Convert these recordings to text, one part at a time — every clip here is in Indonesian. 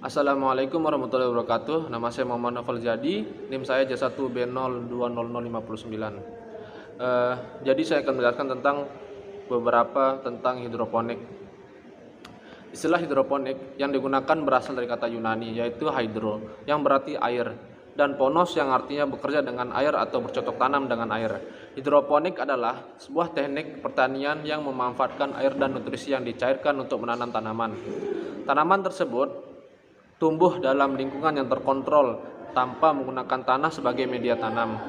Assalamualaikum warahmatullahi wabarakatuh. Nama saya Muhammad Novel Jadi, NIM saya J1B020059. Jadi saya akan menjelaskan tentang beberapa tentang hidroponik. Istilah hidroponik yang digunakan berasal dari kata Yunani, yaitu hydro, yang berarti air, dan ponos yang artinya bekerja dengan air atau bercocok tanam dengan air. Hidroponik adalah sebuah teknik pertanian yang memanfaatkan air dan nutrisi yang dicairkan untuk menanam tanaman. Tanaman tersebut tumbuh dalam lingkungan yang terkontrol tanpa menggunakan tanah sebagai media tanam.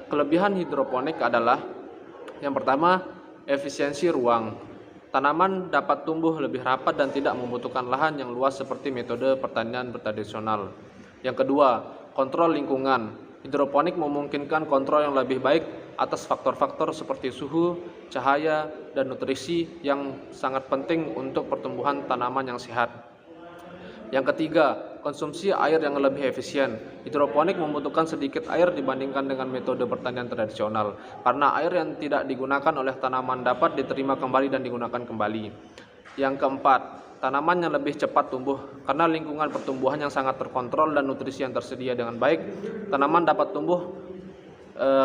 Kelebihan hidroponik adalah yang pertama, efisiensi ruang. Tanaman dapat tumbuh lebih rapat dan tidak membutuhkan lahan yang luas seperti metode pertanian tradisional. Yang kedua, kontrol lingkungan. Hidroponik memungkinkan kontrol yang lebih baik atas faktor-faktor seperti suhu, cahaya, dan nutrisi yang sangat penting untuk pertumbuhan tanaman yang sehat. Yang ketiga, konsumsi air yang lebih efisien. Hidroponik membutuhkan sedikit air dibandingkan dengan metode pertanian tradisional, karena air yang tidak digunakan oleh tanaman dapat diterima kembali dan digunakan kembali. Yang keempat, tanaman yang lebih cepat tumbuh. Karena lingkungan pertumbuhan yang sangat terkontrol dan nutrisi yang tersedia dengan baik, tanaman dapat tumbuh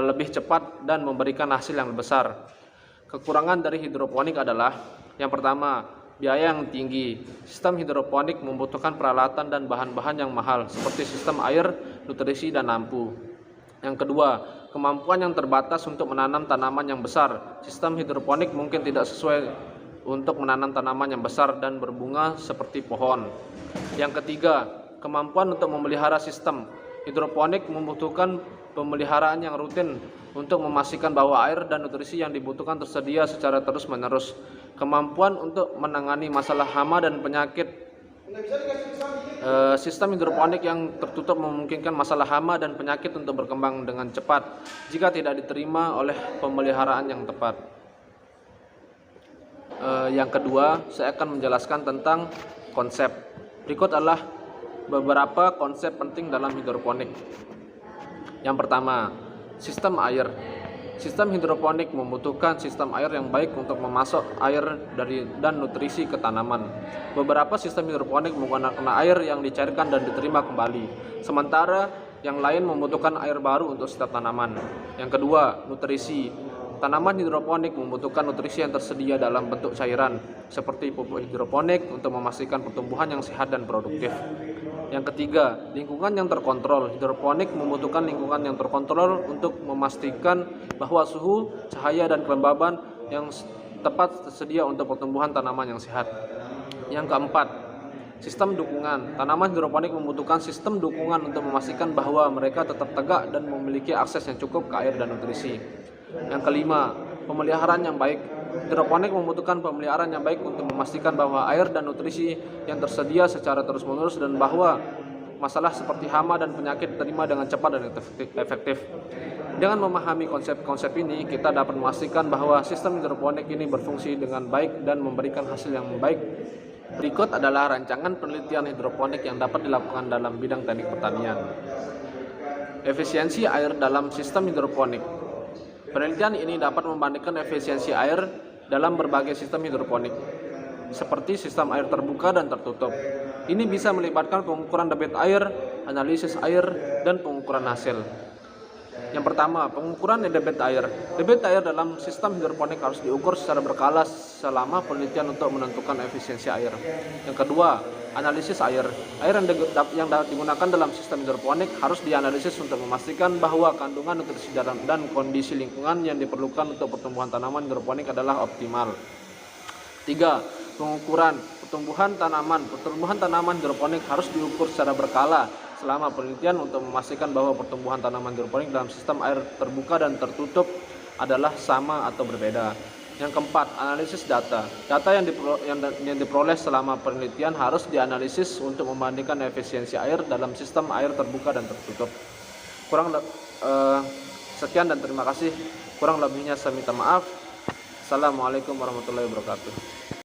lebih cepat dan memberikan hasil yang besar. Kekurangan dari hidroponik adalah yang pertama, biaya yang tinggi. Sistem hidroponik membutuhkan peralatan dan bahan-bahan yang mahal seperti sistem air, nutrisi, dan lampu. Yang kedua, kemampuan yang terbatas untuk menanam tanaman yang besar. Sistem hidroponik mungkin tidak sesuai untuk menanam tanaman yang besar dan berbunga seperti pohon. Yang ketiga, kemampuan untuk memelihara sistem. Hidroponik membutuhkan pemeliharaan yang rutin untuk memastikan bahwa air dan nutrisi yang dibutuhkan tersedia secara terus-menerus. Kemampuan untuk menangani masalah hama dan penyakit. Sistem hidroponik yang tertutup memungkinkan masalah hama dan penyakit untuk berkembang dengan cepat jika tidak diterima oleh pemeliharaan yang tepat. Yang kedua, saya akan menjelaskan tentang konsep. Berikut adalah beberapa konsep penting dalam hidroponik. Yang pertama, sistem air. Sistem hidroponik membutuhkan sistem air yang baik untuk memasok air dan nutrisi ke tanaman. Beberapa sistem hidroponik menggunakan air yang dicairkan dan diterima kembali, sementara yang lain membutuhkan air baru untuk setiap tanaman. Yang kedua, nutrisi. Tanaman hidroponik membutuhkan nutrisi yang tersedia dalam bentuk cairan, seperti pupuk hidroponik untuk memastikan pertumbuhan yang sehat dan produktif. Yang ketiga, lingkungan yang terkontrol. Hidroponik membutuhkan lingkungan yang terkontrol untuk memastikan bahwa suhu, cahaya, dan kelembaban yang tepat tersedia untuk pertumbuhan tanaman yang sehat. Yang keempat, sistem dukungan. Tanaman hidroponik membutuhkan sistem dukungan untuk memastikan bahwa mereka tetap tegak dan memiliki akses yang cukup ke air dan nutrisi. Yang kelima, pemeliharaan yang baik. Hidroponik membutuhkan pemeliharaan yang baik untuk memastikan bahwa air dan nutrisi yang tersedia secara terus-menerus dan bahwa masalah seperti hama dan penyakit diterima dengan cepat dan efektif. Dengan memahami konsep-konsep ini, kita dapat memastikan bahwa sistem hidroponik ini berfungsi dengan baik dan memberikan hasil yang baik. Berikut adalah rancangan penelitian hidroponik yang dapat dilakukan dalam bidang teknik pertanian. Efisiensi air dalam sistem hidroponik. Penelitian ini dapat membandingkan efisiensi air dalam berbagai sistem hidroponik, seperti sistem air terbuka dan tertutup. Ini bisa melibatkan pengukuran debit air, analisis air, dan pengukuran hasil. Yang pertama, pengukuran debit air. Debit air dalam sistem hidroponik harus diukur secara berkala selama penelitian untuk menentukan efisiensi air. Yang kedua, analisis air. Air yang digunakan dalam sistem hidroponik harus dianalisis untuk memastikan bahwa kandungan nutrisi dan kondisi lingkungan yang diperlukan untuk pertumbuhan tanaman hidroponik adalah optimal. 3. Pengukuran pertumbuhan tanaman. Pertumbuhan tanaman hidroponik harus diukur secara berkala selama penelitian untuk memastikan bahwa pertumbuhan tanaman hidroponik dalam sistem air terbuka dan tertutup adalah sama atau berbeda. Yang keempat, analisis data. Data yang diperoleh selama penelitian harus dianalisis untuk membandingkan efisiensi air dalam sistem air terbuka dan tertutup. Sekian dan terima kasih. Kurang lebihnya saya minta maaf. Assalamualaikum warahmatullahi wabarakatuh.